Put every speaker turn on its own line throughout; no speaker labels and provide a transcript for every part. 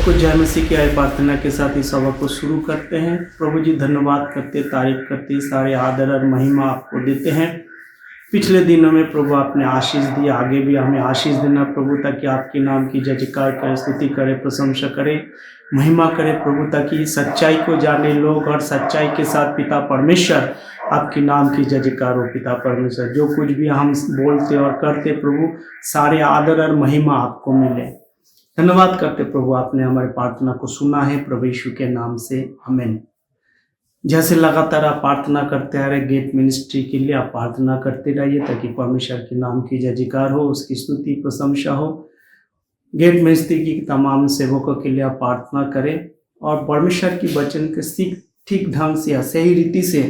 सबको जय मसीह की आय प्रार्थना के साथ इस सबक को शुरू करते हैं। प्रभु जी धन्यवाद करते, तारीफ करते, सारे आदर और महिमा आपको देते हैं। पिछले दिनों में प्रभु आपने आशीष दी, आगे भी हमें आशीष देना प्रभु, ताकि आपके नाम की जय जयकार करे, स्तुति करे, प्रशंसा करे, महिमा करे प्रभु, ताकि सच्चाई को जाने लोग और सच्चाई के साथ पिता परमेश्वर आपके नाम की जय जयकार हो। पिता परमेश्वर, जो कुछ भी हम बोलते और करते प्रभु, सारे आदर और महिमा आपको मिले। धन्यवाद करते प्रभु, आपने हमारे प्रार्थना को सुना है प्रभु यीशु के नाम से, आमीन। जैसे लगातार आप प्रार्थना करते आ रहे गेट मिनिस्ट्री के लिए, आप प्रार्थना करते रहिए ताकि परमेश्वर के नाम की जय जयकार हो, उसकी स्तुति प्रशंसा हो। गेट मिनिस्ट्री की तमाम सेवकों के लिए आप प्रार्थना करें और परमेश्वर की वचन के ठीक ढंग से या सही रीति से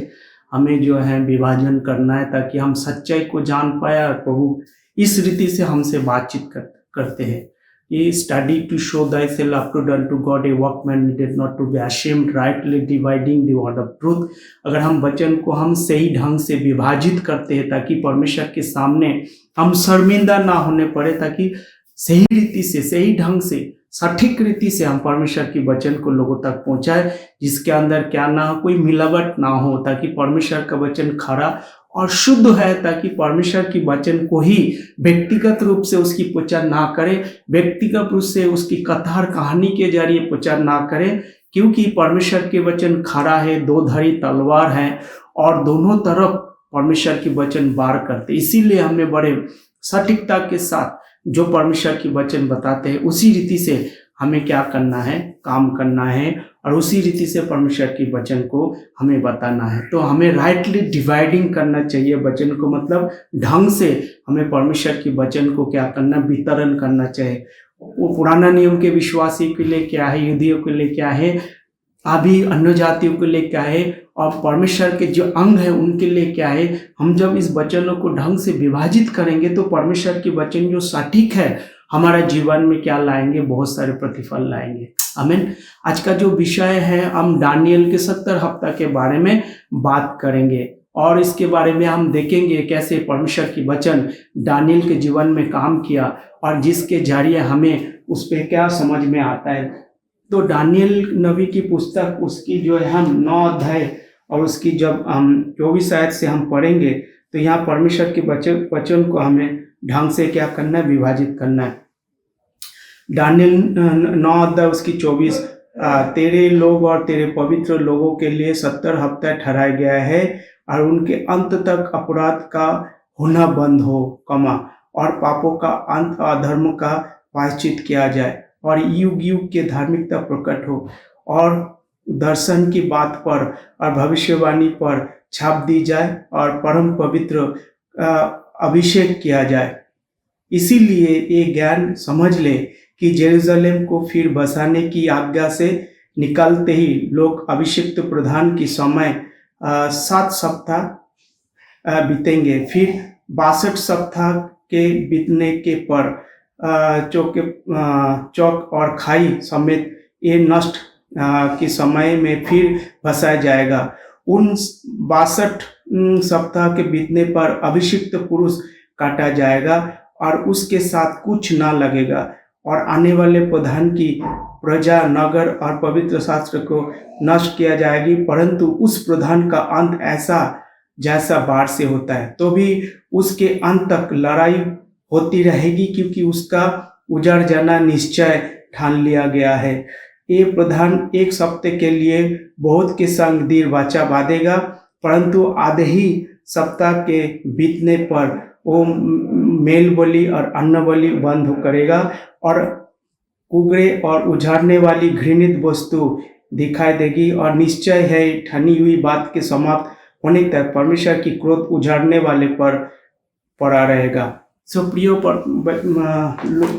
हमें जो है विभाजन करना है, ताकि हम सच्चाई को जान पाए। और प्रभु इस रीति से हमसे बातचीत करते हैं। ये study to show thyself approved unto God, a workman needed not to be ashamed, rightly dividing the word of truth। अगर हम वचन को हम सही ढंग से विभाजित करते हैं ताकि परमेश्वर के सामने हम शर्मिंदा ना होने पड़े, ताकि सही रीति से, सही ढंग से, सटीक रीति से हम परमेश्वर की वचन को लोगों तक पहुंचाए, जिसके अंदर क्या ना हो, कोई मिलावट ना हो, ताकि परमेश्वर का वचन खरा और शुद्ध है, ताकि परमेश्वर की वचन को ही व्यक्तिगत रूप से उसकी प्रचार ना करे, व्यक्तिगत रूप से उसकी कथार कहानी के जरिए प्रचार ना करे, क्योंकि परमेश्वर के वचन खरा है, दो धारी तलवार है और दोनों तरफ परमेश्वर की वचन वार करते। इसीलिए हमें बड़े सटीकता के साथ जो परमेश्वर की वचन बताते हैं उसी रीति से हमें क्या करना है, काम करना है, और उसी रीति से परमेश्वर की वचन को हमें बताना है। तो हमें राइटली डिवाइडिंग करना चाहिए वचन को, मतलब ढंग से हमें परमेश्वर की वचन को क्या करना, वितरण करना चाहिए। वो पुराना नियम के विश्वासी के लिए क्या है, यहूदियों के लिए क्या है, अभी अन्य जातियों के लिए क्या है, और परमेश्वर के जो अंग है उनके लिए क्या है। हम जब इस वचनों को ढंग से विभाजित करेंगे तो परमेश्वर की वचन जो सटीक है हमारा जीवन में क्या लाएंगे, बहुत सारे प्रतिफल लाएंगे, आमीन। आज का जो विषय है, हम दानियल के 70 हफ्ता के बारे में बात करेंगे और इसके बारे में हम देखेंगे कैसे परमेश्वर की वचन दानियल के जीवन में काम किया और जिसके जरिए हमें उस पर क्या समझ में आता है। तो दानियल नबी की पुस्तक, उसकी जो है हम 9 अध्याय और उसकी जब हम 24 आयत से हम पढ़ेंगे तो यहाँ परमेश्वर के वचन को हमें ढंग से क्या करना है, विभाजित करना है। दानियल 9 अध्याय उसकी 24, तेरे लोग और तेरे पवित्र लोगों के लिए 70 हफ्ता ठहराया गया है और उनके अंत तक अपराध का होना बंद हो, और पापों का अंत, अधर्म का प्रायश्चित किया जाए और युग युग के धार्मिकता प्रकट हो, और दर्शन की बात पर और भविष्यवाणी पर छाप दी जाए और परम पवित्र अभिषेक किया जाए। इसीलिए ये ज्ञान समझ ले कि जेरूसलेम को फिर बसाने की आज्ञा से निकलते ही लोग अभिषिक्त प्रधान की समय 7 सप्ताह बीतेंगे, फिर 62 सप्ताह के बीतने के पर चौक और खाई समेत ये नष्ट के समय में फिर बसाया जाएगा। उन 62 सप्ताह के बीतने पर अभिषिक्त पुरुष काटा जाएगा और उसके साथ कुछ ना लगेगा, और आने वाले प्रधान की प्रजा, नगर और पवित्र शास्त्र को नष्ट किया जाएगी, परंतु उस प्रधान का अंत ऐसा जैसा बाढ़ से होता है, तो भी उसके अंत तक लड़ाई होती रहेगी, क्योंकि उसका उजड़ जाना निश्चय ठान लिया गया है। ये प्रधान 1 सप्ताह के लिए बहुत के संग दीर वाचा बांधेगा, परंतु आधे ही सप्ताह के बीतने पर वो मेल बलि और अन्न बलि बंद करेगा, और कुगरे और उजाड़ने वाली घृणित वस्तु दिखाई देगी, और निश्चय है ठनी हुई बात के समाप्त होने तक परमेश्वर की क्रोध उजाड़ने वाले पर पड़ा रहेगा। प्रियो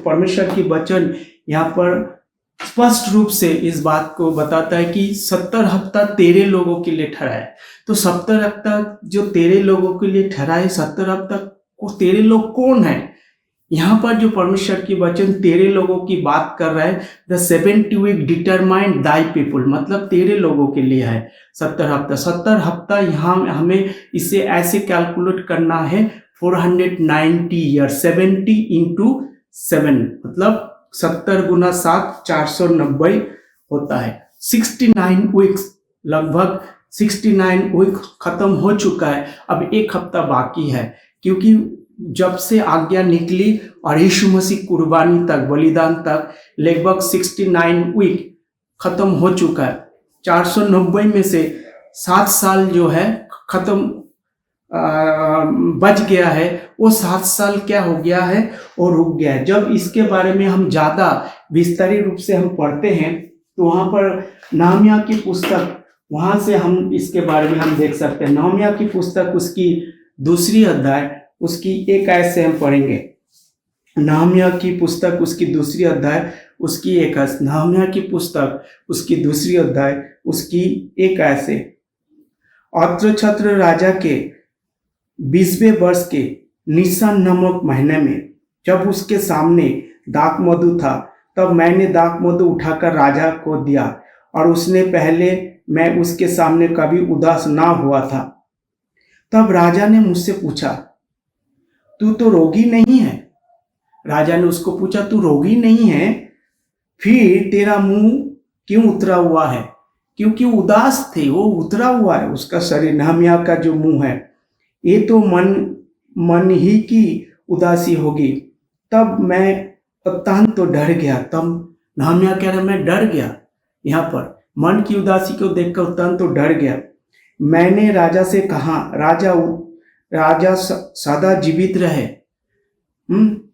परमेश्वर की वचन यहाँ पर स्पष्ट रूप से इस बात को बताता है कि 70 हफ्ता तेरे लोगों के लिए ठहरा है। तो 70 हफ्ता जो तेरे लोगों के लिए ठहरा है, 70 हफ्ता को तेरे लोग कौन है? यहाँ पर जो परमेश्वर की वचन तेरे लोगों की बात कर रहा है, the 70 week determined thy people, मतलब तेरे लोगों के लिए है 70 हफ्ता। 70 हफ्ता यहाँ हमें इसे ऐसे कैलकुलेट करना है 490 ईयर, 70 into 7 मतलब 70 गुना 7 490 होता है। 69 वीक्स, लगभग 69 वीक खत्म हो चुका है। अब एक हफ्ता बाकी है, क्योंकि जब से आज्ञा निकली और यीशु मसीह कुर्बानी तक, बलिदान तक लगभग 69 वीक खत्म हो चुका है। 490 में से 7 साल जो है खत्म बच गया है। वो 7 साल क्या हो गया है और रुक गया है। जब इसके बारे में हम ज़्यादा विस्तारित रूप से हम पढ़ते हैं तो वहाँ पर नहम्याह की पुस्तक, वहाँ से हम इसके बारे में हम देख सकते हैं। नहम्याह की पुस्तक उसकी 2 अध्याय उसकी 1 आयत से हम पढ़ेंगे। नहम्याह की पुस्तक उसकी 2 अध्याय उसकी 1 आयत, नहम्याह की पुस्तक उसकी 2 अध्याय उसकी 1 आयत से। अर्थछत्र राजा के 20वें वर्ष के निसान नामक महीने में जब उसके सामने दाखमधु था, तब मैंने दाखमधु उठाकर राजा को दिया, और उसने पहले मैं उसके सामने कभी उदास ना हुआ था। तब राजा ने मुझसे पूछा, तू तो रोगी नहीं है? राजा ने उसको पूछा, तू रोगी नहीं है, फिर तेरा मुंह क्यों उतरा हुआ है? क्योंकि उदास थे, वो उतरा हुआ है उसका शरीर। नहम्याह का जो मुंह है, ये तो मन ही की उदासी होगी। तब मैं अत्यंत तो डर गया। तब नहम्याह कह रहा, मैं डर गया। यहाँ पर मन की उदासी को देखकर अत्यंत तो डर गया। मैंने राजा से कहा, राजा सदा जीवित रहे।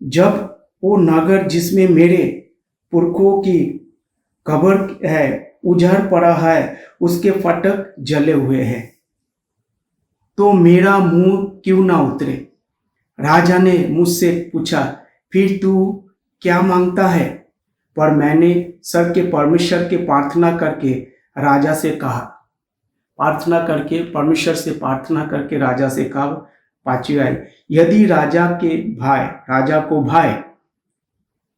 जब वो नगर जिसमें मेरे पुरखों की कब्र है उजड़ पड़ा है, उसके फाटक जले हुए हैं, तो मेरा मुंह क्यों ना उतरे? राजा ने मुझसे पूछा, फिर तू क्या मांगता है? पर मैंने सर के परमेश्वर के प्रार्थना करके राजा से कहा, परमेश्वर से प्रार्थना करके राजा से कहा, 5वीं आयत, यदि राजा को भाई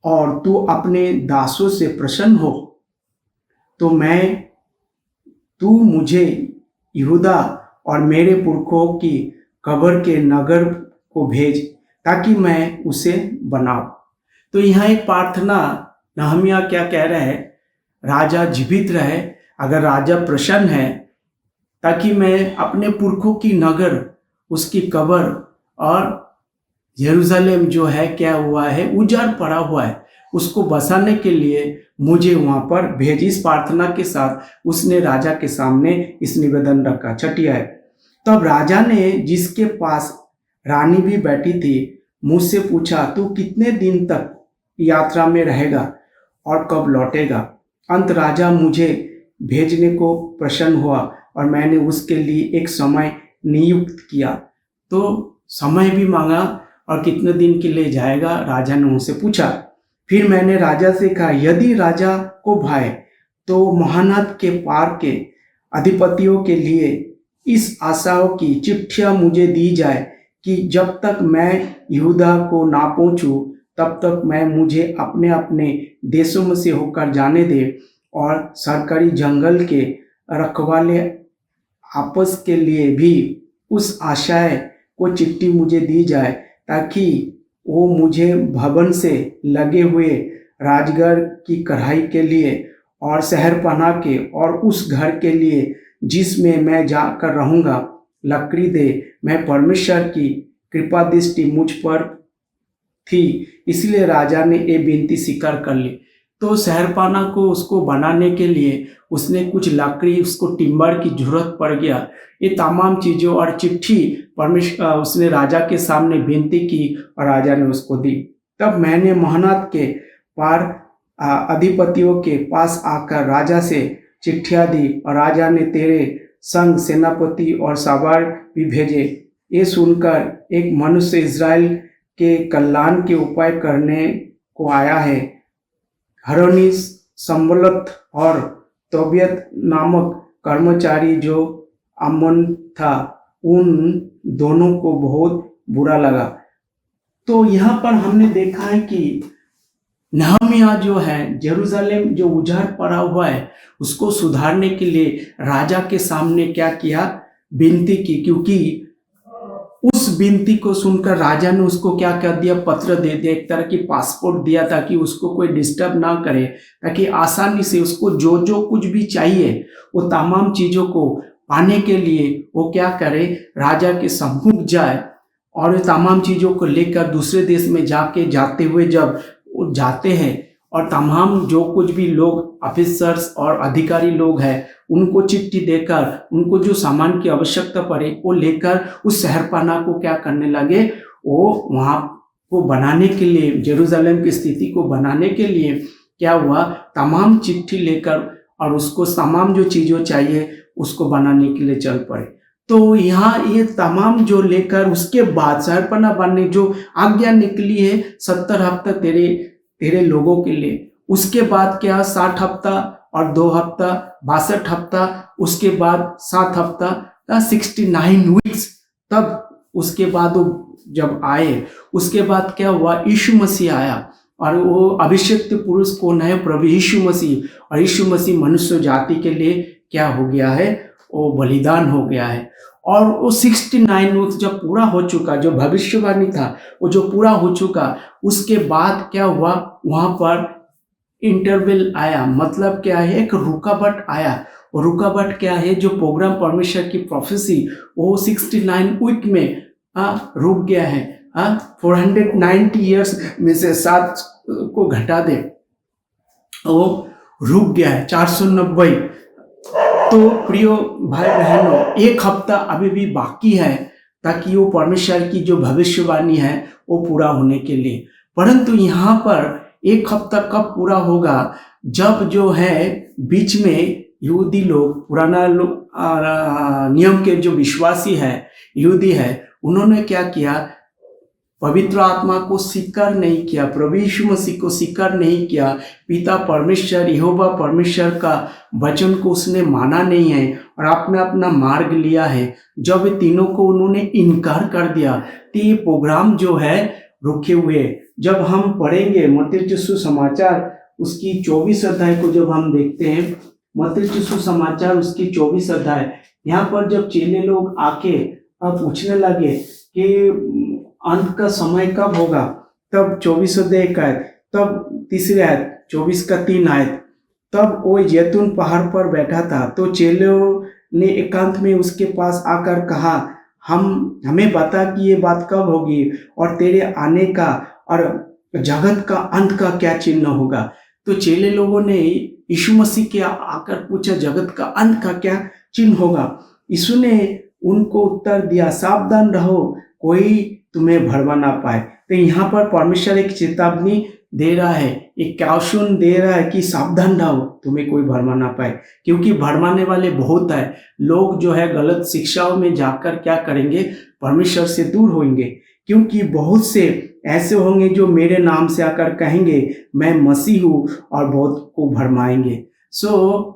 और तू अपने दासों से प्रसन्न हो, तो तू मुझे यहूदा और मेरे पुरखों की कब्र के नगर को भेज, ताकि मैं उसे बनाऊं। तो यहाँ एक प्रार्थना, नहम्याह क्या कह रहे हैं, राजा जीवित रहे, अगर राजा प्रसन्न है, ताकि मैं अपने पुरखों की नगर, उसकी कब्र और यरूशलेम जो है क्या हुआ है, उजाड़ पड़ा हुआ है, उसको बसाने के लिए मुझे वहाँ पर भेज। इस प्रार्थना के साथ उसने राजा के सामने इस निवेदन रखा। 6ठी आयत, तब राजा ने, जिसके पास रानी भी बैठी थी, मुझसे पूछा, तू कितने दिन तक यात्रा में रहेगा और कब लौटेगा? अंत राजा मुझे भेजने को प्रसन्न हुआ और मैंने उसके लिए एक समय नियुक्त किया। तो समय भी मांगा और कितने दिन के लिए जाएगा, राजा ने उनसे पूछा। फिर मैंने राजा से कहा, यदि राजा को भाए तो महानद के पार के अधिपतियों के लिए इस आशाओं की चिट्ठियां मुझे दी जाए कि जब तक मैं यहूदा को ना पहुंचूं, तब तक मुझे अपने अपने देशों में से होकर जाने दे, और सरकारी जंगल के रखवाले आपस के लिए भी उस आशय को चिट्ठी मुझे दी जाए, ताकि वो मुझे भवन से लगे हुए राजगढ़ की कढ़ाई के लिए और शहरपनाह के और उस घर के लिए जिसमें मैं जाकर रहूँगा लकड़ी दे। मैं परमेश्वर की कृपा दृष्टि मुझ पर थी, इसलिए राजा ने ये विनती स्वीकार कर ली। तो शहरपनाह को उसको बनाने के लिए उसने कुछ लकड़ी, उसको टिम्बर की जरूरत पड़ गया। ये तमाम चीज़ों और चिट्ठी परमेश्वर उसने राजा के सामने विनती की और राजा ने उसको दी। तब मैंने महानद के पार अधिपतियों के पास आकर राजा से चिट्ठियाँ दी, और राजा ने तेरे संग सेनापति और सवार भी भेजे। ये सुनकर एक मनुष्य इज़राइल के कल्याण के उपाय करने को आया है। हरोनी संबलत और तोबियत नामक कर्मचारी जो अम्मोन था, उन दोनों को बहुत बुरा लगा। तो यहाँ पर हमने देखा है कि नहम्याह जो है, यरूशलेम जो उजाड़ पड़ा हुआ है, उसको सुधारने के लिए राजा के सामने क्या किया, विनती की। क्योंकि उस विनती को सुनकर राजा ने उसको क्या कर दिया, पत्र दे दिया, एक तरह की पासपोर्ट दिया ताकि उसको कोई डिस्टर्ब ना करे, ताकि आसानी से उसको जो जो कुछ भी चाहिए वो तमाम चीज़ों को पाने के लिए वो क्या करे, राजा के सम्मुख जाए और तमाम चीज़ों को लेकर दूसरे देश में जाते हुए जब वो जाते हैं और तमाम जो कुछ भी लोग ऑफिसर्स और अधिकारी लोग हैं उनको चिट्ठी देकर उनको जो सामान की आवश्यकता पड़े वो लेकर उस शहरपनाह को क्या करने लगे, वो वहाँ को बनाने के लिए, जेरूसलम की स्थिति को बनाने के लिए क्या हुआ, तमाम चिट्ठी लेकर और उसको तमाम जो चीज़ों चाहिए उसको बनाने के लिए चल पड़े। तो यहाँ ये तमाम जो लेकर उसके बाद शहरपनाह बनने जो आज्ञा निकली है 70 हफ्ता तेरे लोगों के लिए, उसके बाद क्या 60 हफ्ता और 2 हफ्ता 62 हफ्ता, उसके बाद 7 हफ्ता 69 वीक्स। तब उसके बाद वो जब आए उसके बाद क्या हुआ, यीशु मसीह आया और वो अभिषिक्त पुरुष कौन है, प्रभु यीशु मसीह। और यीशु मसीह मनुष्य जाति के लिए क्या हो गया है, वो बलिदान हो गया है। और वो 69 वीक्स जब पूरा हो चुका, जो भविष्यवाणी था वो जो पूरा हो चुका, उसके बाद क्या हुआ, वहाँ पर इंटरवल आया। मतलब क्या है, एक रुकावट आया। और रुकावट क्या है, जो प्रोग्राम परमेश्वर की प्रोफेसी वो 69 वीक में रुक गया है। 490 ईयर्स में से 7 को घटा दे, वो रुक गया है 490। तो प्रियो भाई बहनों, 1 हफ्ता अभी भी बाकी है ताकि वो परमेश्वर की जो भविष्यवाणी है वो पूरा होने के लिए। परंतु यहाँ पर 1 हफ्ता कब पूरा होगा, जब जो है बीच में यहूदी लोग, पुराना नियम के जो विश्वासी है, यहूदी है, उन्होंने क्या किया, पवित्र आत्मा को स्वीकार नहीं किया, प्रभु यीशु मसीह को स्वीकार नहीं किया, पिता परमेश्वर यहोवा परमेश्वर का वचन को उसने माना नहीं है और आपने अपना मार्ग लिया है। जब तीनों को उन्होंने इनकार कर दिया तो ये प्रोग्राम जो है रुके हुए। जब हम पढ़ेंगे मत्ती सुसमाचार उसकी 24 अध्याय को जब हम देखते हैं, मत्ती सुसमाचार उसकी 24 अध्याय, यहाँ पर जब चेले लोग आके पूछने लगे कि अंत का समय कब होगा, तब 24 अध्याय का आयत, तब 3री आयत, 24 का 3 आयत, तब वो जैतून पहाड़ पर बैठा था। तो चेलों ने एकांत में उसके पास आकर कहा, हमें बता कि ये बात कब होगी और तेरे आने का और जगत का अंत का क्या चिन्ह होगा। तो चेले लोगों ने यीशु मसीह के आकर पूछा, जगत का अंत का क्या चिन्ह होगा। यीशु ने उनको उत्तर दिया, सावधान रहो, कोई तुम्हें भरवा ना पाए। तो यहाँ पर परमेश्वर एक चेतावनी दे रहा है, एक क्याशुन दे रहा है कि सावधान रहो, तुम्हें कोई भरमा ना पाए, क्योंकि भरमाने वाले बहुत है। लोग जो है गलत शिक्षाओं में जाकर क्या करेंगे, परमेश्वर से दूर होंगे, क्योंकि बहुत से ऐसे होंगे जो मेरे नाम से आकर कहेंगे मैं मसीह हूँ और बहुत को भरमाएंगे।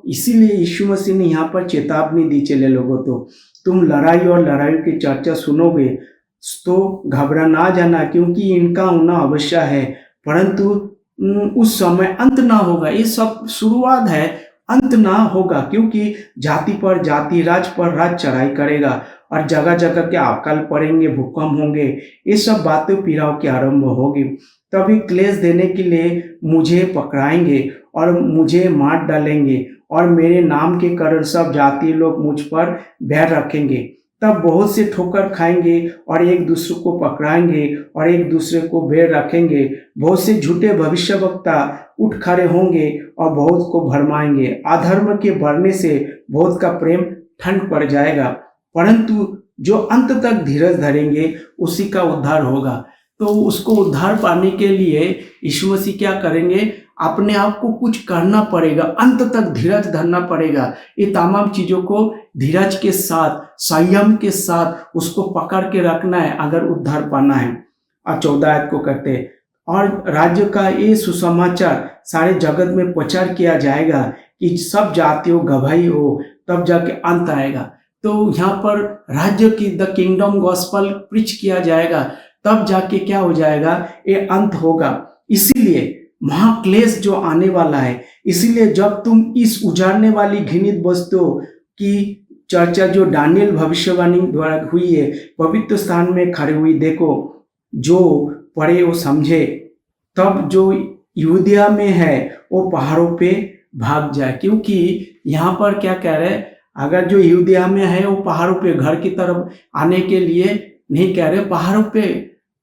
इसीलिए यीशु मसीह ने यहाँ पर चेतावनी दी चेले लोगों, तो तुम लड़ाई और लड़ाई की चर्चा सुनोगे तो घबरा ना जाना, क्योंकि इनका होना अवश्य है, परंतु उस समय अंत ना होगा। ये सब शुरुआत है, अंत ना होगा, क्योंकि जाति पर जाति, राज पर राज चढ़ाई करेगा और जगह जगह के अकाल पड़ेंगे, भूकंप होंगे, ये सब बातें पीड़ाओं की आरंभ होगी। तभी क्लेश देने के लिए मुझे पकड़ाएंगे और मुझे मार डालेंगे और मेरे नाम के कारण सब जाति लोग मुझ पर बैर रखेंगे। तब बहुत से ठोकर खाएंगे और एक दूसरे को पकड़ाएंगे और एक दूसरे को बैर रखेंगे। बहुत से झूठे भविष्यवक्ता उठ खड़े होंगे और बहुत को भरमाएंगे। अधर्म के बढ़ने से बहुत का प्रेम ठंड पड़ जाएगा, परंतु जो अंत तक धीरज धरेंगे उसी का उद्धार होगा। तो उसको उद्धार पाने के लिए यीशु मसीह क्या करेंगे, अपने आप को कुछ करना पड़ेगा, अंत तक धीरज धरना पड़ेगा। ये तमाम चीज़ों को धीरज के साथ, संयम के साथ उसको पकड़ के रखना है अगर उद्धार पाना है। और 14 आयत को कहते हैं, और राज्य का ये सुसमाचार सारे जगत में प्रचार किया जाएगा कि सब जातियों गवाही हो, तब जाके अंत आएगा। तो यहाँ पर राज्य की द किंगडम गॉस्पल प्रीच किया जाएगा, तब जाके क्या हो जाएगा, ये अंत होगा। इसीलिए महाक्लेश जो आने वाला है, इसीलिए जब तुम इस उजाड़ने वाली घृणित वस्तुओं की चर्चा जो दानियल भविष्यवाणी द्वारा हुई है, पवित्र स्थान में खड़े हुई देखो, जो पढ़े वो समझे, तब जो यहूदिया में है वो पहाड़ों पे भाग जाए। क्योंकि यहाँ पर क्या कह रहे हैं, अगर जो यहूदिया में है वो पहाड़ों पे घर की तरफ आने के लिए नहीं कह रहे, पहाड़ों पे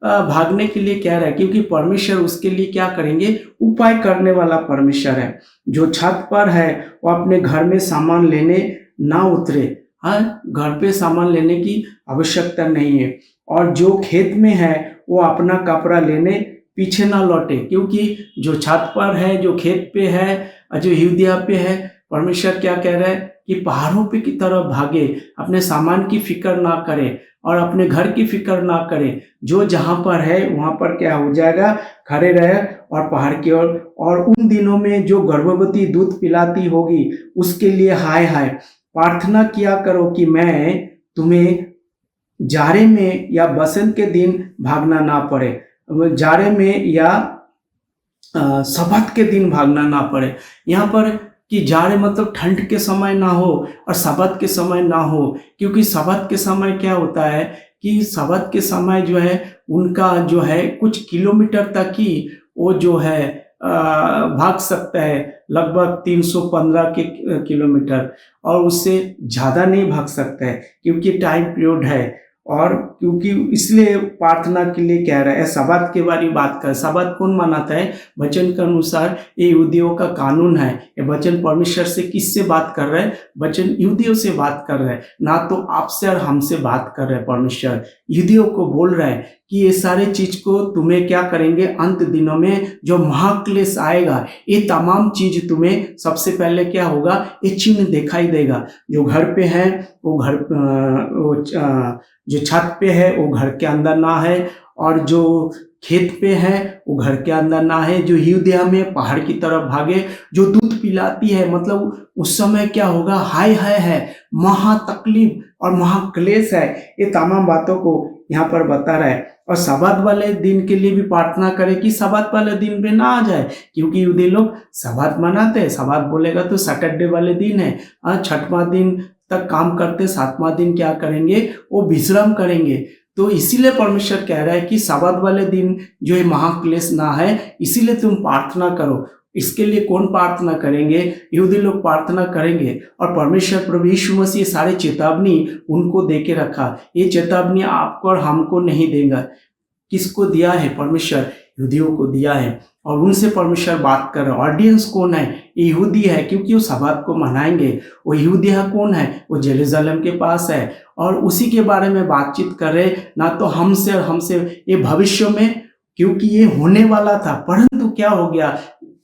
भागने के लिए कह रहा है। क्योंकि परमेश्वर उसके लिए क्या करेंगे, उपाय करने वाला परमेश्वर है। जो छत पर है वो अपने घर में सामान लेने ना उतरे। हाँ, घर पे सामान लेने की आवश्यकता नहीं है। और जो खेत में है वो अपना कपड़ा लेने पीछे ना लौटे। क्योंकि जो छत पर है, जो खेत पे है, जो यहूदिया पे है, परमेश्वर क्या कह रहा है कि पहाड़ों पे की तरफ भागे, अपने सामान की फिक्र ना करे और अपने घर की फिक्र ना करे। जो जहाँ पर है वहाँ पर क्या हो जाएगा, खड़े रहे और पहाड़ की ओर। और उन दिनों में जो गर्भवती दूध पिलाती होगी उसके लिए हाय हाय, प्रार्थना किया करो कि मैं तुम्हें जाड़े में या बसंत के दिन भागना ना पड़े, जाड़े में या सब्बात के दिन भागना ना पड़े। यहाँ पर कि जाड़े मतलब ठंड के समय ना हो और सब्बात के समय ना हो। क्योंकि सब्बात के समय क्या होता है कि सब्बात के समय जो है उनका जो है कुछ किलोमीटर तक ही वो जो है भाग सकता है, लगभग 315 किलोमीटर, और उससे ज़्यादा नहीं भाग सकता है क्योंकि टाइम पीरियड है। और क्योंकि इसलिए प्रार्थना के लिए कह रहा है। सब्बात के बारे में बात कर, सब्बात कौन मनाता है, वचन के अनुसार ये यहूदियों का कानून है। ये वचन परमेश्वर से किससे बात कर रहा है, वचन यहूदियों से बात कर रहा है, ना तो आपसे और हमसे बात कर रहे हैं। परमेश्वर यहूदियों को बोल रहा है कि ये सारे चीज को तुम्हें क्या करेंगे, अंत दिनों में जो महाक्लेश आएगा, ये तमाम चीज तुम्हें सबसे पहले क्या होगा, ये चिन्ह दिखाई देगा। जो घर पे है वो घर, जो छत पे है वो घर के अंदर ना है, और जो खेत पे है वो घर के अंदर ना है। जो यहूदिया में पहाड़ की तरफ भागे, जो दूध पिलाती है, मतलब उस समय क्या होगा, हाय हाय है, महा तकलीफ और महाक्लेश है। ये तमाम बातों को यहाँ पर बता रहा है। और सब्बात वाले दिन के लिए भी प्रार्थना करें कि सब्बात वाले दिन पे ना आ जाए। क्योंकि यहूदी लोग सब्बात मनाते हैं, सब्बात बोलेगा तो सैटरडे वाले दिन है, 6वां दिन तक काम करते, 7वां दिन क्या करेंगे, वो विश्राम करेंगे। तो इसीलिए परमेश्वर कह रहा है कि सब्बात वाले दिन जो है महाक्लेश ना है, इसीलिए तुम प्रार्थना करो। इसके लिए कौन प्रार्थना करेंगे, यहूदी लोग प्रार्थना करेंगे। और परमेश्वर प्रभु यीशु मसीह सारे चेतावनी उनको दे के रखा। ये चेतावनी आपको और हमको नहीं देगा। किसको दिया है, परमेश्वर यहूदियों को दिया है। और उनसे परमेश्वर बात कर रहा है। ऑडियंस कौन है, यहूदी है, क्योंकि वो सब्बात को मनाएंगे। वो यहूदिया कौन है, वो जेरूशलेम के पास है, और उसी के बारे में बातचीत कर रहे, ना तो हमसे और हमसे। ये भविष्य में, क्योंकि ये होने वाला था, परंतु क्या हो गया,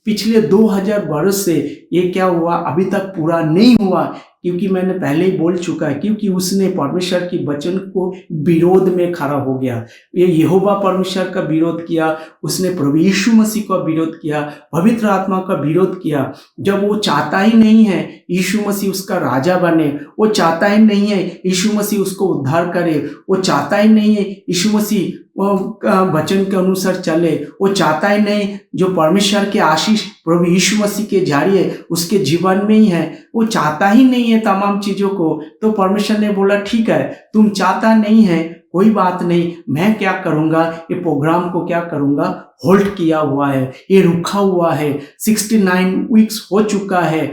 पिछले 2000 वर्ष से ये क्या हुआ, अभी तक पूरा नहीं हुआ। क्योंकि मैंने पहले ही बोल चुका है, क्योंकि उसने परमेश्वर की वचन को विरोध में खड़ा हो गया। ये यहोवा परमेश्वर का विरोध किया, उसने प्रभु यीशु मसीह का विरोध किया, पवित्र आत्मा का विरोध किया। जब वो चाहता ही नहीं है यीशु मसीह उसका राजा बने, वो चाहता ही नहीं है यीशु मसीह उसको उद्धार करे, वो चाहता ही नहीं है यीशु मसीह वचन के अनुसार चले, वो चाहता ही नहीं जो परमेश्वर के आशीष प्रभु यीशु मसीह के जरिए उसके जीवन में ही है, वो चाहता ही नहीं है तमाम चीजों को। तो परमेश्वर ने बोला ठीक है, तुम चाहता नहीं है, कोई बात नहीं, मैं क्या करूंगा, ये प्रोग्राम को क्या करूंगा, होल्ड किया हुआ है, ये रुका हुआ है। 69 वीक्स हो चुका है,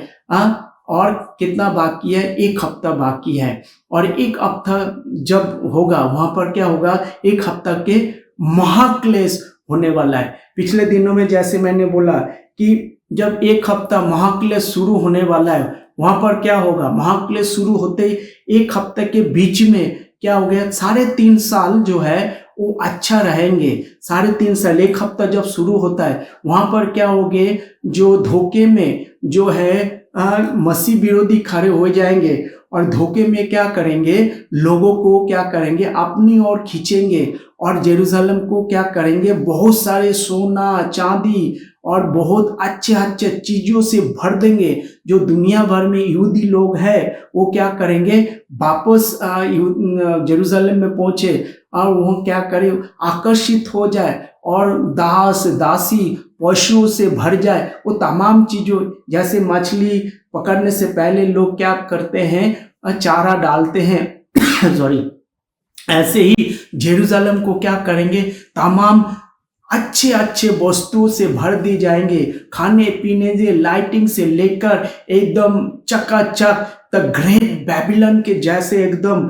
और कितना बाकी है, 1 हफ्ता बाकी है। और 1 हफ्ता जब होगा, वहां पर क्या होगा, 1 हफ्ता के महाक्लेश होने वाला है। पिछले दिनों में जैसे मैंने बोला कि जब 1 हफ्ता महाक्लेश शुरू होने वाला है, वहां पर क्या होगा, महाक्लेश शुरू होते ही 1 हफ्ते के बीच में क्या हो गया, 3.5 साल जो है वो अच्छा रहेंगे। 3.5 साल, 1 हफ्ता जब शुरू होता है, वहां पर क्या होगे, जो धोखे में जो है मसीह विरोधी खड़े हो जाएंगे, और धोखे में क्या करेंगे, लोगों को क्या करेंगे, अपनी ओर खींचेंगे, और जेरूशलेम को क्या करेंगे, बहुत सारे सोना चांदी और बहुत अच्छे अच्छे चीजों से भर देंगे। जो दुनिया भर में यहूदी लोग हैं वो क्या करेंगे, वापस जेरूशलेम में पहुंचे, और वो क्या करे, आकर्षित हो जाए, और दास दासी पशुओं से भर जाए। वो तमाम चीजों, जैसे मछली पकड़ने से पहले लोग क्या करते हैं, चारा डालते हैं सॉरी, ऐसे ही जेरूशलेम को क्या करेंगे, तमाम अच्छे अच्छे वस्तुओं से भर दी जाएंगे, खाने पीने से लाइटिंग से लेकर एकदम चकाचक द ग्रेट बेबीलोन के जैसे एकदम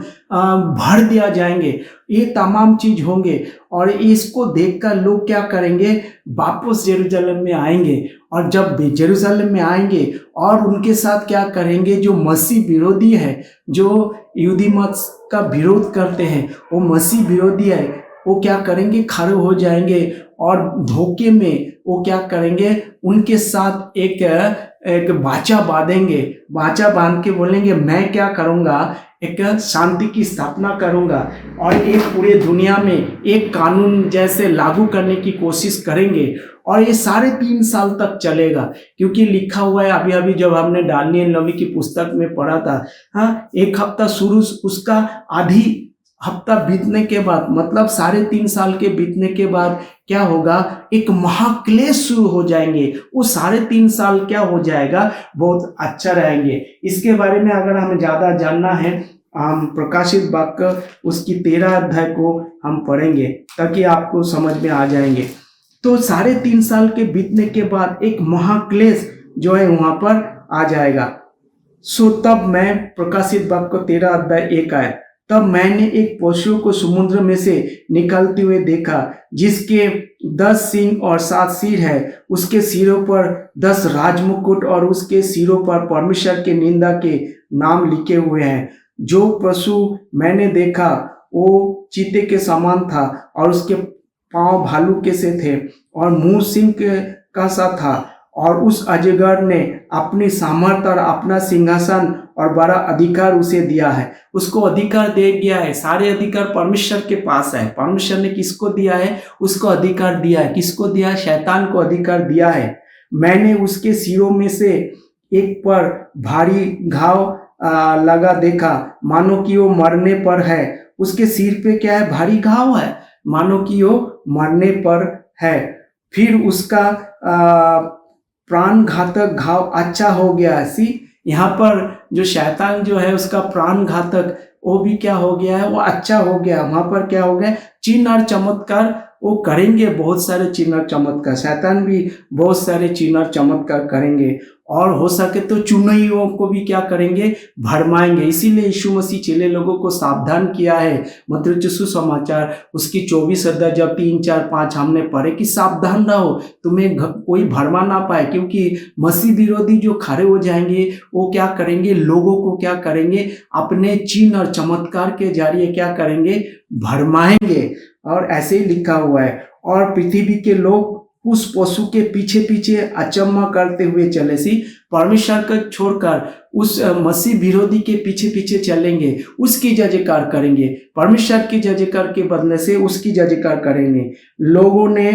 भर दिया जाएंगे। ये तमाम चीज होंगे और इसको देखकर लोग क्या करेंगे, वापस जेरूशलेम में आएंगे। और जब जेरूशलेम में आएंगे और उनके साथ क्या करेंगे, जो मसीह विरोधी है, जो यहूदी मत का विरोध करते हैं, वो मसीह विरोधी है, वो क्या करेंगे, खड़े हो जाएंगे और धोखे में वो क्या करेंगे, उनके साथ एक बाचा बांधेंगे। बाचा बांध के बोलेंगे मैं क्या करूंगा, एक शांति की स्थापना करूंगा और एक पूरे दुनिया में एक कानून जैसे लागू करने की कोशिश करेंगे। और ये 3.5 साल तक चलेगा, क्योंकि लिखा हुआ है, अभी अभी जब हमने दानिएल नबी की पुस्तक में पढ़ा था, हाँ, एक हफ्ता शुरू, उसका आधी हफ्ता बीतने के बाद, मतलब 3.5 साल के बीतने के बाद क्या होगा, एक महाक्लेश शुरू हो जाएंगे। वो 3.5 साल क्या हो जाएगा, बहुत अच्छा रहेंगे। इसके बारे में अगर हमें ज्यादा जानना है, हम प्रकाशित वाक्य उसकी 13 अध्याय को हम पढ़ेंगे ताकि आपको समझ में आ जाएंगे। तो 3.5 साल के बीतने के बाद एक महाक्लेश जो है वहां पर आ जाएगा। सो तब मैं, प्रकाशित वाक्य 13 अध्याय 1 आयत, तब मैंने एक पशु को समुद्र में से निकलते हुए देखा, जिसके 10 सींग और 7 सिर है। उसके सिरों पर 10 राजमुकुट और उसके सिरों पर परमेश्वर के निंदा के नाम लिखे हुए हैं। जो पशु मैंने देखा वो चीते के समान था और उसके पांव भालू के से थे और मुंह सिंह का सा था। और उस अजगर ने अपनी सामर्थ्य और अपना सिंहासन और बड़ा अधिकार उसे दिया है। उसको अधिकार दे गया है, सारे अधिकार परमेश्वर के पास है। परमेश्वर ने किसको दिया है, उसको अधिकार दिया है। किसको दिया है, शैतान को अधिकार दिया है। मैंने उसके सिरों में से एक पर भारी घाव लगा देखा, मानो कि वो मरने पर है। उसके सिर पे क्या है, भारी घाव है, मानो कि वो मरने पर है। फिर उसका प्राण घातक घाव अच्छा हो गया। यहाँ पर जो शैतान जो है उसका प्राण घातक वो भी क्या हो गया है, वो अच्छा हो गया। वहां पर क्या हो गया, चिन्ह और चमत्कार वो करेंगे, बहुत सारे चिन्ह और चमत्कार। शैतान भी बहुत सारे चिन्ह और चमत्कार करेंगे और हो सके तो चुनैयों को भी क्या करेंगे, भरमाएंगे। इसीलिए यीशु मसीह चेले लोगों को सावधान किया है। मत्ती सुसमाचार उसकी 24 अध्याय जब 3, 4, 5 हमने पढ़े कि सावधान रहो, तुम्हें कोई भरमा ना पाए, क्योंकि मसीह विरोधी जो खड़े हो जाएंगे वो क्या करेंगे, लोगों को क्या करेंगे, अपने चिन्ह और चमत्कार के जरिए क्या करेंगे, भरमाएंगे। और ऐसे ही लिखा हुआ है, और पृथ्वी के लोग उस पशु के पीछे पीछे अचम्मा करते हुए चले। परमेश्वर को छोड़कर उस मसीह विरोधी के पीछे पीछे चलेंगे, उसकी जय जयकार करेंगे। परमेश्वर की जय जयकार के बदले से उसकी जय जयकार करेंगे। लोगों ने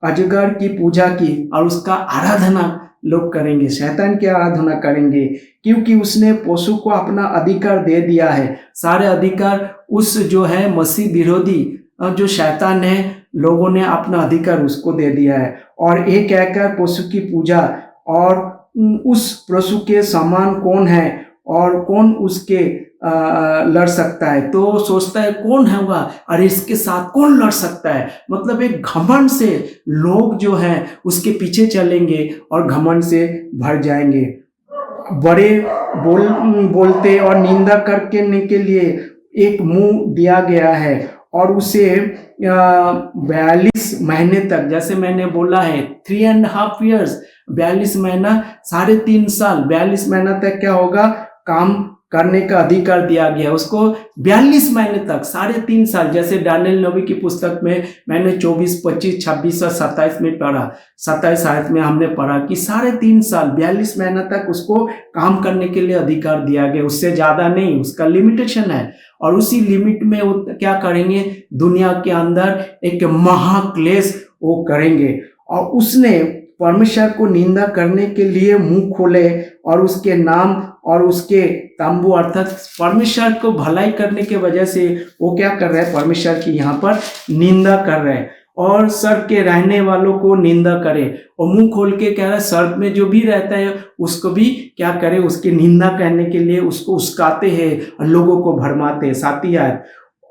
अजगर की पूजा की और उसका आराधना लोग करेंगे, शैतान की आराधना करेंगे, क्योंकि उसने पशु को अपना अधिकार दे दिया है। सारे अधिकार उस जो है मसीह विरोधी जो शैतान है, लोगों ने अपना अधिकार उसको दे दिया है। और एक कहकर पशु की पूजा, और उस पशु के समान कौन है और कौन उसके लड़ सकता है। तो सोचता है कौन है होगा और इसके साथ कौन लड़ सकता है। मतलब एक घमंड से लोग जो हैं उसके पीछे चलेंगे और घमंड से भर जाएंगे। बड़े बोलते और निंदा करने के लिए एक मुंह दिया गया है और उसे 42 महीने तक, जैसे मैंने बोला है 3.5 years, 42 महीना, 3.5 साल, 42 महीना तक क्या होगा, काम करने का अधिकार दिया गया उसको। 42 महीने तक, 3.5 साल, जैसे दानिएल नबी की पुस्तक में मैंने 24, 25, 26 और 27 में पढ़ा, 27 आयत में हमने पढ़ा कि 3.5 साल, 42 महीना तक उसको काम करने के लिए अधिकार दिया गया, उससे ज्यादा नहीं, उसका लिमिटेशन है। और उसी लिमिट में वो क्या करेंगे, दुनिया के अंदर एक महाक्लेश वो करेंगे। और उसने परमेश्वर को निंदा करने के लिए मुंह खोले और उसके नाम और उसके तंबू, अर्थात परमेश्वर को भलाई करने के वजह से वो क्या कर रहे हैं, परमेश्वर की यहाँ पर निंदा कर रहे हैं। और स्वर्ग के रहने वालों को निंदा करे। और मुंह खोल के कह रहा है स्वर्ग में जो भी रहता है उसको भी क्या करे, उसकी निंदा करने के लिए उसको उस्काते हैं और लोगों को भरमाते हैं। 7 आयत,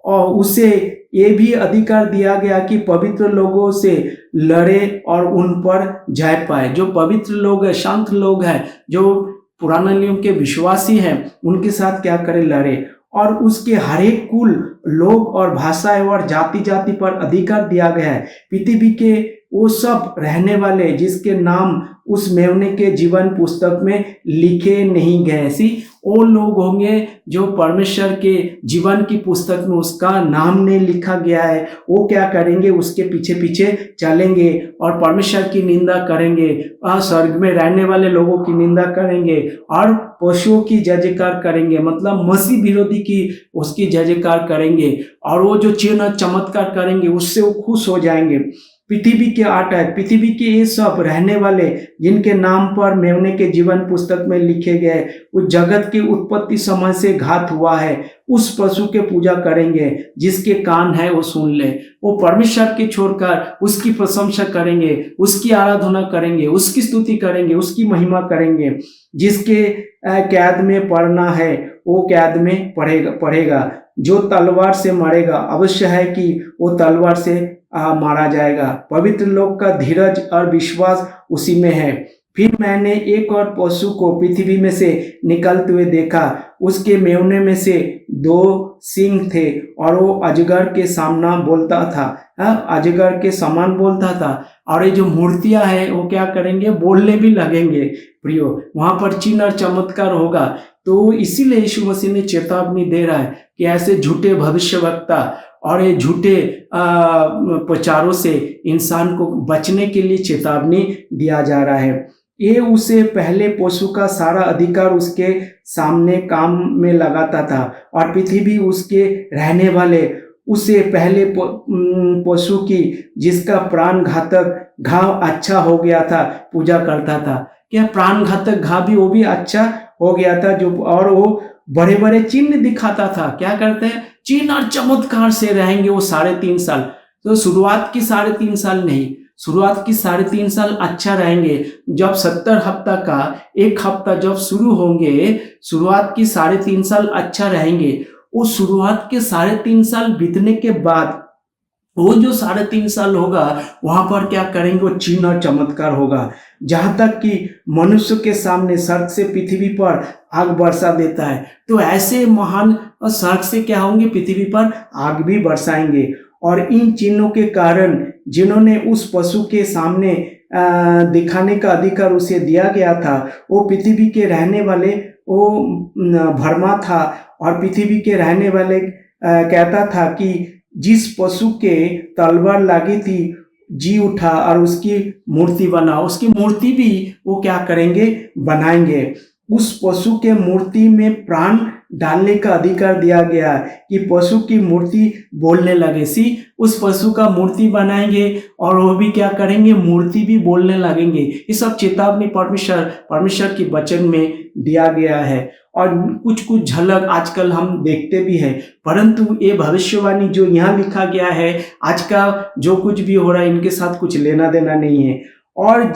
और उसे ये भी अधिकार दिया गया कि पवित्र लोगों से लड़े और उन पर जय पाए। जो पवित्र लोग हैं, शांत लोग हैं, जो पुराने नियम के विश्वासी हैं, उनके साथ क्या करे, लड़े। और उसके हर एक कुल, लोग और भाषाएं और जाति जाति पर अधिकार दिया गया है। पृथ्वी के वो सब रहने वाले जिसके नाम उस मेमने के जीवन पुस्तक में लिखे नहीं गए, ऐसी वो लोग होंगे जो परमेश्वर के जीवन की पुस्तक में उसका नाम नहीं लिखा गया है, वो क्या करेंगे, उसके पीछे पीछे चलेंगे और परमेश्वर की निंदा करेंगे, स्वर्ग में रहने वाले लोगों की निंदा करेंगे और पशुओं की जय जयकार करेंगे, मतलब मसीह विरोधी की उसकी जय जयकार करेंगे। और वो जो चिन्ह चमत्कार करेंगे उससे वो खुश हो जाएंगे। पृथ्वी के 8 है, पृथ्वी के ये सब रहने वाले जिनके नाम पर मेमने के जीवन पुस्तक में लिखे गए, उस जगत की उत्पत्ति समय से घात हुआ है, उस पशु के पूजा करेंगे जिसके कान है वो सुन ले। वो परमेश्वर के छोड़कर उसकी प्रशंसा करेंगे, उसकी आराधना करेंगे, उसकी स्तुति करेंगे, उसकी महिमा करेंगे। जिसके कैद में पड़ना है वो कैद में पड़ेगा। जो तलवार से मरेगा अवश्य है कि वो तलवार से मारा जाएगा। पवित्र लोग का धीरज और विश्वास उसी में है। फिर मैंने एक और पशु को पृथ्वी में से निकलते हुए देखा। उसके मेमने में से 2 सिंग थे और वो अजगर के सामना बोलता था, अजगर के समान बोलता था। और ये जो मूर्तियां हैं वो क्या करेंगे, बोलने भी लगेंगे। प्रियो, वहां पर चिन्ह और चमत्कार होगा। तो इसीलिए यीशु मसीह ने चेतावनी दे रहा है कि ऐसे झूठे भविष्यवक्ता और ये झूठे प्रचारों से इंसान को बचने के लिए चेतावनी दिया जा रहा है। ये उसे पहले पशु का सारा अधिकार उसके सामने काम में लगाता था और पृथ्वी उसके रहने वाले उसे पहले पशु की जिसका प्राण घातक घाव अच्छा हो गया था पूजा करता था। क्या प्राण घातक घाव भी वो भी अच्छा हो गया था जो, और वो बड़े बड़े चिन्ह दिखाता था। क्या करते हैं, चिन्ह और चमत्कार से रहेंगे वो 3.5 साल। तो शुरुआत की 3.5 साल नहीं, शुरुआत की 3.5 साल अच्छा रहेंगे। जब 70 हफ्ता का 1 हफ्ता जब शुरू होंगे, शुरुआत की 3.5 साल अच्छा रहेंगे। वो शुरुआत के 3.5 साल बीतने के बाद वो जो 3.5 साल होगा वहां पर क्या करेंगे, वो चिन्ह और चमत्कार होगा। जहां तक कि मनुष्य के सामने स्वर्ग से पृथ्वी पर आग बरसा देता है, तो ऐसे महान स्वर्ग से क्या होंगे, पृथ्वी पर आग भी बरसाएंगे। और इन चिन्हों के कारण जिन्होंने उस पशु के सामने दिखाने का अधिकार उसे दिया गया था, वो पृथ्वी के रहने वाले वो भरमा था। और पृथ्वी के रहने वाले कहता था कि जिस पशु के तलवार लगी थी जी उठा और उसकी मूर्ति बना। उसकी मूर्ति भी वो क्या करेंगे, बनाएंगे। उस पशु के मूर्ति में प्राण डालने का अधिकार दिया गया कि पशु की मूर्ति बोलने लगे। उस पशु का मूर्ति बनाएंगे और वो भी क्या करेंगे, मूर्ति भी बोलने लगेंगे। ये सब चेतावनी परमेश्वर की वचन में दिया गया है। और कुछ कुछ झलक आजकल हम देखते भी हैं, परंतु ये भविष्यवाणी जो यहाँ लिखा गया है, आज का जो कुछ भी हो रहा है इनके साथ कुछ लेना देना नहीं है। और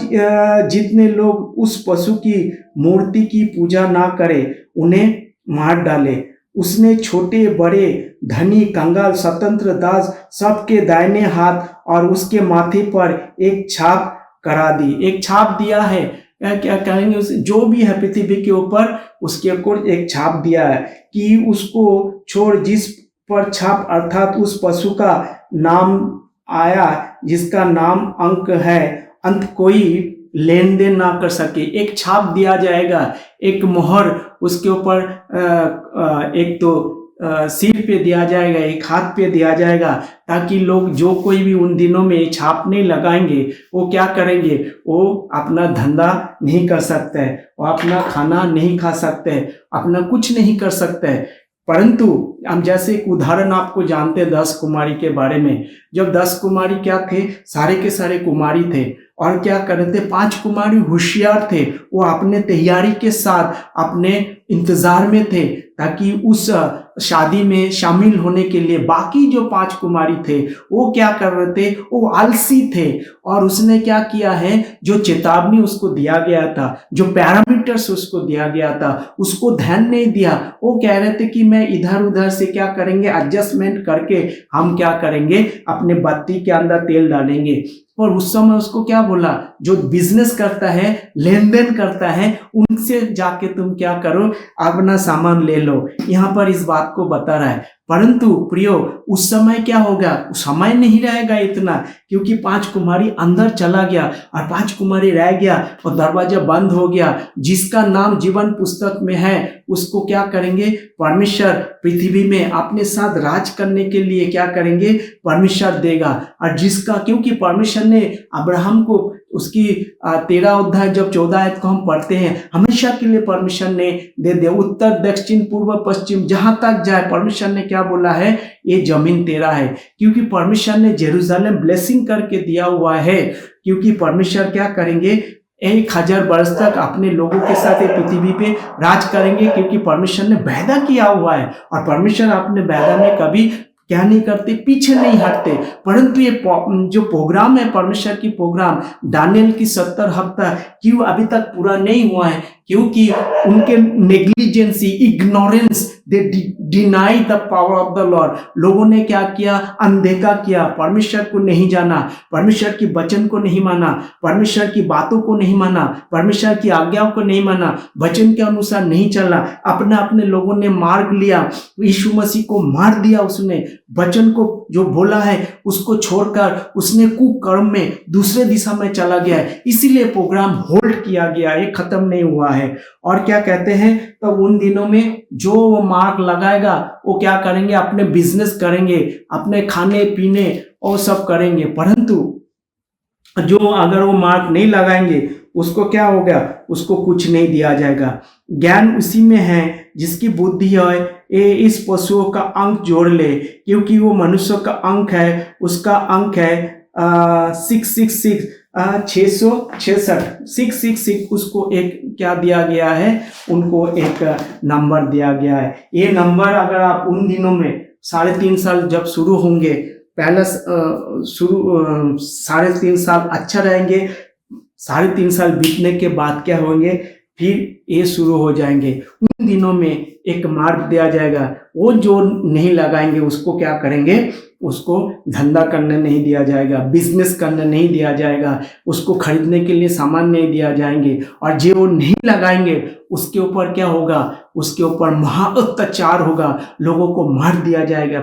जितने लोग उस पशु की मूर्ति की पूजा ना करें उन्हें मार डाले। उसने छोटे बड़े धनी कंगाल स्वतंत्र दास सबके दाहिने हाथ और उसके माथे पर एक छाप करा दी। एक छाप दिया है, क्या कहेंगे, उसे जो भी है पृथ्वी के ऊपर उसके ऊपर एक छाप दिया है कि उसको छोड़ जिस पर छाप अर्थात उस पशु का नाम आया जिसका नाम अंक है, अंत कोई लेन देन ना कर सके। एक छाप दिया जाएगा, एक मोहर उसके ऊपर एक तो सिर पे दिया जाएगा, एक हाथ पे दिया जाएगा, ताकि लोग जो कोई भी उन दिनों में छाप नहीं लगाएंगे वो क्या करेंगे, वो अपना धंधा नहीं कर सकते हैं, वो अपना खाना नहीं खा सकते हैं, अपना कुछ नहीं कर सकते हैं। परंतु हम जैसे एक उदाहरण आपको जानते हैं 10 कुमारी के बारे में। जब 10 कुमारी क्या थे, सारे के सारे कुमारी थे और क्या कर रहे थे, 5 कुमारी होशियार थे। वो अपने तैयारी के साथ अपने इंतजार में थे ताकि उस शादी में शामिल होने के लिए। बाकी जो 5 कुमारी थे वो क्या कर रहे थे, वो आलसी थे। और उसने क्या किया है, जो चेतावनी उसको दिया गया था, जो पैरामीटर्स उसको दिया गया था, उसको ध्यान नहीं दिया। वो कह रहे थे कि मैं इधर उधर से क्या करेंगे, एडजस्टमेंट करके हम क्या करेंगे, अपने बत्ती के अंदर तेल डालेंगे। और उस समय उसको क्या बोला, जो बिजनेस करता है, लेन देन करता है, उनसे जाके तुम क्या करो, अपना सामान ले लो। यहाँ पर इस बात को बता रहा है। परंतु प्रियो, उस समय क्या होगा, समय नहीं रहेगा इतना, क्योंकि 5 कुमारी अंदर चला गया और 5 कुमारी रह गया और दरवाजा बंद हो गया। जिसका नाम जीवन पुस्तक में है उसको क्या करेंगे, परमेश्वर पृथ्वी में अपने साथ राज करने के लिए क्या करेंगे, परमेश्वर देगा। और जिसका, क्योंकि परमेश्वर ने अब्राहम को उसकी 13 अध्याय जब 14 आयत को हम पढ़ते हैं, हमेशा के लिए परमेश्वर ने दे दिया, उत्तर दक्षिण पूर्व पश्चिम जहां तक जाए परमेश्वर ने क्या बोला है, ये जमीन तेरा है। क्योंकि परमेश्वर ने जेरूशलेम ब्लेसिंग करके दिया हुआ है। क्योंकि परमेश्वर क्या करेंगे, 1000 वर्ष तक अपने लोगों के साथ ये पृथ्वी पे राज करेंगे। क्योंकि परमेश्वर ने वादा किया हुआ है और परमेश्वर अपने वादा में कभी क्या नहीं करते, पीछे नहीं हटते। परंतु ये जो प्रोग्राम है, परमेश्वर की प्रोग्राम, दानियल की 70 हफ्ता क्यों अभी तक पूरा नहीं हुआ है, क्योंकि उनके negligence, ignorance, they deny the power of the Lord. लोगों ने क्या किया, अनदेखा किया, परमेश्वर को नहीं जाना, परमेश्वर की वचन को नहीं माना, परमेश्वर की बातों को नहीं माना, परमेश्वर की आज्ञाओं को नहीं माना, वचन के अनुसार नहीं चला। अपने अपने लोगों ने मार्ग लिया, यीशु मसीह को मार दिया। उसने वचन को जो बोला है उसको छोड़कर उसने कुकर्म में दूसरे दिशा में चला गया है। इसीलिए प्रोग्राम होल्ड किया गया है, खत्म नहीं हुआ है। और क्या कहते हैं, तो उन दिनों में जो वो मार्क लगाएगा वो क्या करेंगे, अपने बिजनेस करेंगे, अपने खाने पीने और सब करेंगे। परंतु जो अगर वो मार्क नहीं लगाएंगे उसको क्या होगा, उसको कुछ नहीं दिया जाएगा। ज्ञान उसी में है जिसकी बुद्धि है, ये इस पशुओं का अंक जोड़ ले, क्योंकि वो मनुष्य का अंक है, उसका अंक है 666 666 उसको एक क्या दिया गया है, उनको एक नंबर दिया गया है। ये नंबर अगर आप उन दिनों में 3.5 साल जब शुरू होंगे, पहले 3.5 साल अच्छा रहेंगे, 3.5 साल बीतने के बाद क्या होंगे, फिर ये शुरू हो जाएंगे। उन दिनों में एक मार्ग दिया जाएगा, वो जो नहीं लगाएंगे उसको क्या करेंगे, उसको धंधा करने नहीं दिया जाएगा, बिजनेस करने नहीं दिया जाएगा, उसको खरीदने के लिए सामान नहीं दिया जाएंगे। और जो वो नहीं लगाएंगे उसके ऊपर क्या होगा, उसके ऊपर महा अत्याचार होगा, लोगों को मार दिया जाएगा।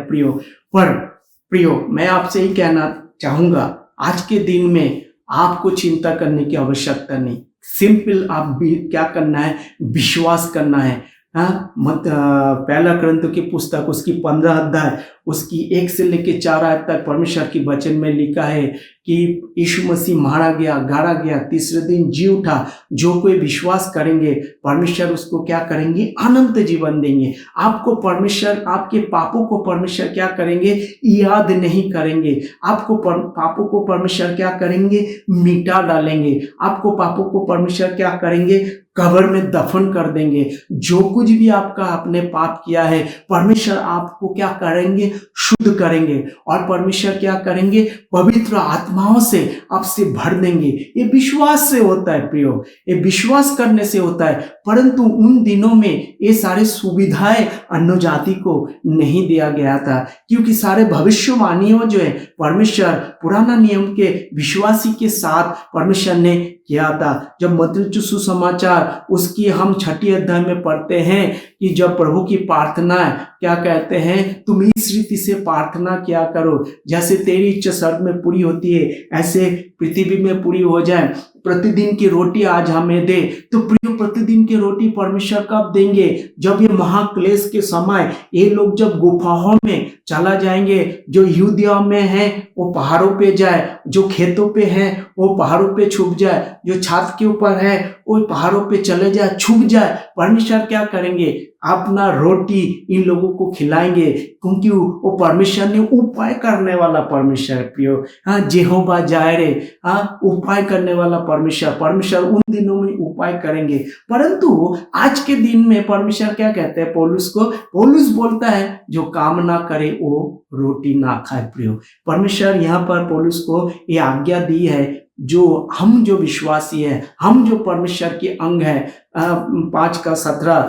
प्रियो मैं आपसे ही कहना चाहूंगा, आज के दिन में आपको चिंता करने की आवश्यकता नहीं। सिंपल आप भी क्या करना है, विश्वास करना है। पहला कोरिन्थियों की पुस्तक उसकी 15 अध्याय उसकी 1 से लेकर 4 आयत तक परमेश्वर की वचन में लिखा है कि यीशु मसीह मारा गया, गाड़ा गया, तीसरे दिन जी उठा। जो कोई विश्वास करेंगे परमेश्वर उसको क्या करेंगे, अनंत जीवन देंगे। आपको परमेश्वर, आपके पापों को परमेश्वर क्या करेंगे, याद नहीं करेंगे। आपको पापों को परमेश्वर क्या करेंगे, मिटा डालेंगे। आपको पापों को परमेश्वर क्या करेंगे, कब्र में दफन कर देंगे। जो कुछ भी आपका आपने पाप किया है परमेश्वर आपको क्या करेंगे, शुद्ध करेंगे। और परमेश्वर क्या करेंगे, पवित्र आत्माओं से आपसे भर देंगे। ये विश्वास से होता है प्रियो, ये विश्वास करने से होता है। परंतु उन दिनों में ये सारे सुविधाएं अन्य जाति को नहीं दिया गया था, क्योंकि सारे भविष्यवाणियों जो है परमेश्वर पुराना नियम के विश्वासी के साथ परमेश्वर ने किया था। जब मत्ती सुसमाचार उसकी हम 6 अध्याय में पढ़ते हैं कि जब प्रभु की प्रार्थना क्या कहते हैं, तुम इस रीति से प्रार्थना किया करो, जैसे तेरी इच्छा स्वर्ग में पूरी होती है ऐसे पृथ्वी में पूरी हो जाए। प्रतिदिन की रोटी आज हमें दे। तो प्रिय, प्रतिदिन की रोटी परमेश्वर कब देंगे, जब ये महाक्लेश के समय ये लोग जब गुफाओं में चला जाएंगे। जो यहूदिया में है वो पहाड़ों पे जाए, जो खेतों पे है वो पहाड़ों पे छुप जाए, जो छत के ऊपर है वो पहाड़ों पे चले जाए, छुप जाए। परमेश्वर क्या करेंगे, अपना रोटी इन लोगों को खिलाएंगे, क्योंकि वो परमेश्वर ने उपाय करने वाला परमेश्वर है प्रियो। हाँ, जेहोवा जायरे, हाँ, उपाय करने वाला परमेश्वर उन दिनों में उपाय करेंगे। परंतु आज के दिन में परमेश्वर क्या कहते हैं पौलुस को? पौलुस बोलता है जो काम ना करे वो रोटी ना खाए प्रियो। परमेश्वर यहाँ पर पौलुस को ये आज्ञा दी है, जो हम जो विश्वासी है, हम जो परमेश्वर के अंग है। 5:17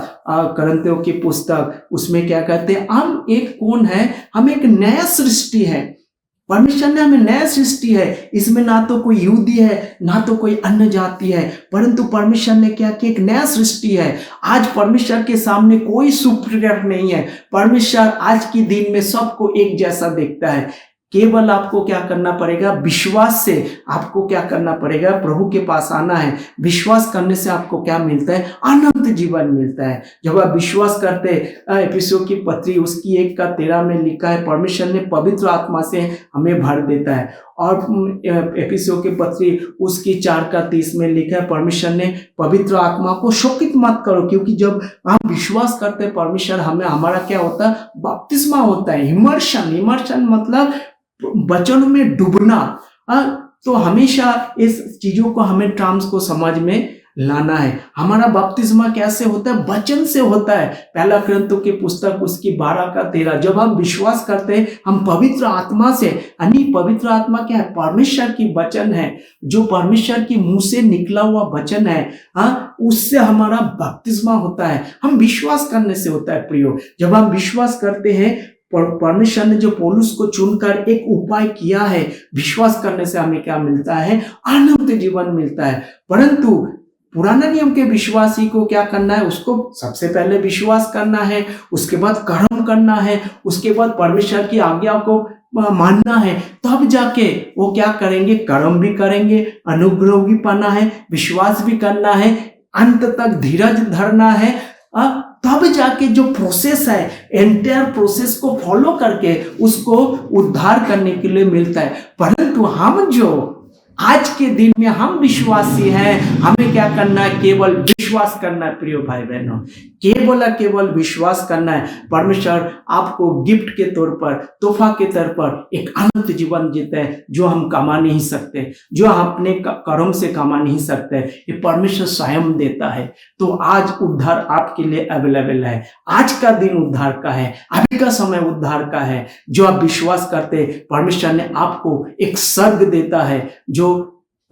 करंथियों की पुस्तक, उसमें क्या कहते हैं? हम एक कौन है? हम एक नया सृष्टि है। परमेश्वर ने हमें नया सृष्टि है, इसमें ना तो कोई यहूदी है ना तो कोई अन्य जाति है, परंतु परमेश्वर ने क्या किया? एक नया सृष्टि है। आज परमेश्वर के सामने कोई सुपीरियर नहीं है। परमेश्वर आज के दिन में सबको एक जैसा देखता है। केवल आपको क्या करना पड़ेगा? विश्वास से आपको क्या करना पड़ेगा? प्रभु के पास आना है। विश्वास करने से आपको क्या मिलता है? अनंत जीवन मिलता है। जब आप विश्वास करते, एफिसियों की पत्री उसकी 1:13 में लिखा है, परमेश्वर ने पवित्र आत्मा से हमें भर देता है। और एफिसियों की पत्री उसकी 4:30 में लिखा है, परमेश्वर ने पवित्र आत्मा को शोकित मत करो, क्योंकि जब हम विश्वास करते हैं परमेश्वर हमें, हमारा क्या होता है? बपतिस्मा होता है, इमर्शन मतलब वचन में डूबना। तो हमेशा इस चीजों को हमें टर्म्स को समझ में लाना है। हमारा बपतिस्मा कैसे होता है? वचन से होता है। 1 कोरिन्थियों की पुस्तक उसकी 12:13, जब हम विश्वास करते हैं हम पवित्र आत्मा से, यानी पवित्र आत्मा क्या है? परमेश्वर की वचन है, जो परमेश्वर की मुंह से निकला हुआ वचन है, उससे हमारा बपतिस्मा होता है। हम विश्वास करने से होता है प्रियो। जब हम विश्वास करते हैं, परमेश्वर ने जो पौलुस को चुनकर एक उपाय किया है, विश्वास करने से हमें क्या मिलता है? अनंत जीवन मिलता है। परंतु पुराना नियम के विश्वासी को क्या करना है? उसको सबसे पहले विश्वास करना है, उसके बाद कर्म करना है, उसके बाद परमेश्वर की आज्ञा को मानना है, तब जाके वो क्या करेंगे? कर्म भी करेंगे, अनुग्रह भी पाना है, विश्वास भी करना है, अंत तक धीरज धरना है। तब जाके जो प्रोसेस है, एंटायर प्रोसेस को फॉलो करके उसको उद्धार करने के लिए मिलता है। परंतु हम जो आज के दिन में हम विश्वासी हैं, हमें क्या करना है? केवल विश्वास करना है प्रिय भाई बहनों, केवल विश्वास करना है। परमेश्वर आपको गिफ्ट के तौर पर, तोहफा के तौर पर एक अनंत जीवन देता है, जो हम कमा नहीं सकते, जो हम अपने कर्म से कमा नहीं सकते, ये परमेश्वर स्वयं देता है। तो आज उद्धार आपके लिए अवेलेबल है। आज का दिन उद्धार का है, अभी का समय उद्धार का है। जो आप विश्वास करते, परमेश्वर ने आपको एक स्वर्ग देता है। जो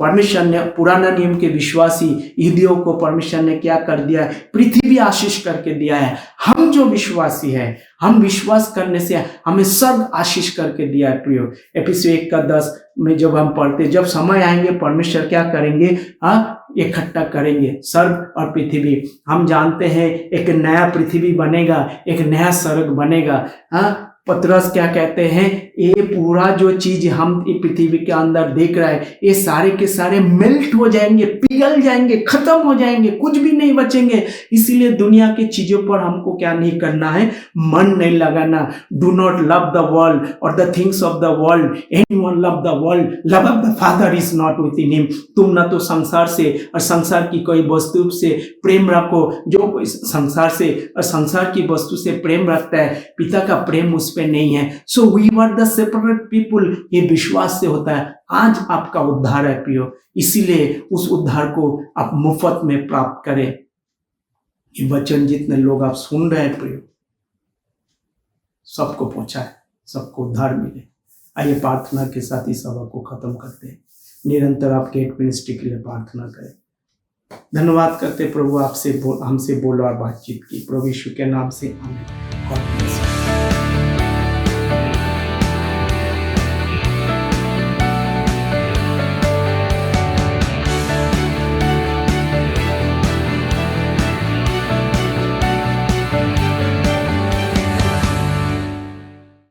परमेश्वर ने पुराना नियम के विश्वासी यहूदियों को परमेश्वर ने क्या कर दिया है? पृथ्वी आशीष करके दिया है। हम जो विश्वासी है, हम विश्वास करने से हमें स्वर्ग आशीष करके दिया है प्रियो। एफिसियों 1:10 में जब हम पढ़ते, जब समय आएंगे परमेश्वर क्या करेंगे? इकट्ठा करेंगे स्वर्ग और पृथ्वी। हम जानते हैं एक नया पृथ्वी बनेगा, एक नया स्वर्ग बनेगा। पतरस क्या कहते हैं? ये पूरा जो चीज हम पृथ्वी के अंदर देख रहे हैं, ये सारे के सारे मेल्ट हो जाएंगे, पिघल जाएंगे, खत्म हो जाएंगे, कुछ भी नहीं बचेंगे। इसीलिए दुनिया की चीजों पर हमको क्या नहीं करना है? मन नहीं लगाना। Do not love the world और the things of the world. Anyone love the world, love of the father is not within him. तुम ना तो संसार से और संसार की कोई वस्तु से प्रेम रखो। जो संसार से और संसार की वस्तु से प्रेम रखता है, पिता का प्रेम उस पे नहीं है। So we were the separate people. ये विश्वास से होता है। आज आपका उद्धार है प्रियो, इसीलिए उस उद्धार को आप मुफ्त में प्राप्त करें। ये वचन जितने लोग आप सुन रहे हैं प्रियो, सबको पहुंचाए, सबको उद्धार मिले। आइए प्रार्थना के साथ इस सभा को खत्म करते हैं। निरंतर आप गेट मिनिस्ट्री के लिए प्रार्थना करें। धन्यवाद करते प्रभु, आपसे हमसे बोलो और बातचीत की। प्रभु यीशु के नाम से आमीन।